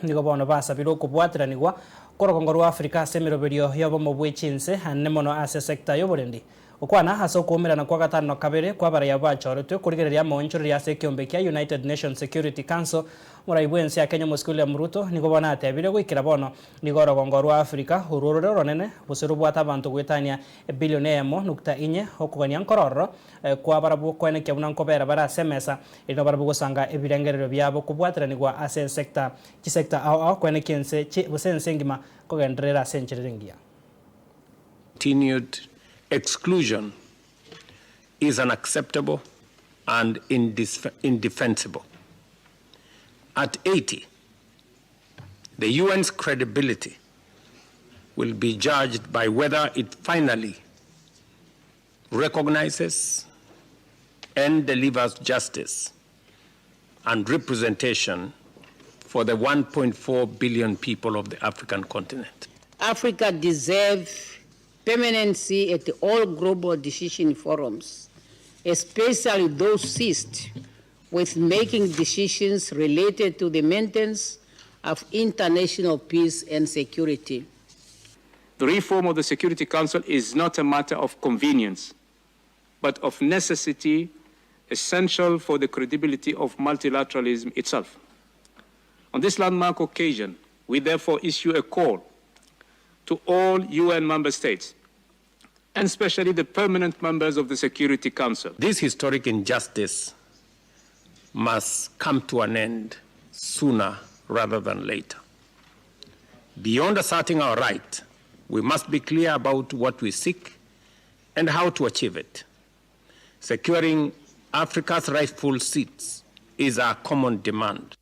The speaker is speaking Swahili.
nigo bono basabirwo kubwatiranigwa korogongo rwa Afrika semiroberio yobo mu bwichinse hanne mono ase sector y'oburendi okwana hasa okuumirana kwa gatano kabere kwa Abarai abachoretwe kurigereria monchoro ya sekiombe kia United Nations Security Council muraibwensi ya Kenya muskuli ya Muruto nigo bona atebire gwikira bono nigo rogongo rwa Afrika ururure ronene busiru bwata abantu gwetania bilioni 1.4 okugania nkororo kwa barabu kwene kyabuna nkobera barasemesa ino barabu gusanga ebirengerero byabo kubwatiranigwa ase sector kisector ao kwene kense busense ngima kogendrera senchiringia. Continued exclusion is unacceptable and indefensible. At 80, the UN's credibility will be judged by whether it finally recognizes and delivers justice and representation for the 1.4 billion people of the African continent. Africa deserves permanency at all global decision forums, especially those seized with making decisions related to the maintenance of international peace and security. The reform of the Security Council is not a matter of convenience, but of necessity, essential for the credibility of multilateralism itself. On this landmark occasion, we therefore issue a call to all UN member states, and especially the permanent members of the Security Council. This historic injustice must come to an end sooner rather than later. Beyond asserting our right, we must be clear about what we seek and how to achieve it. Securing Africa's rightful seats is our common demand.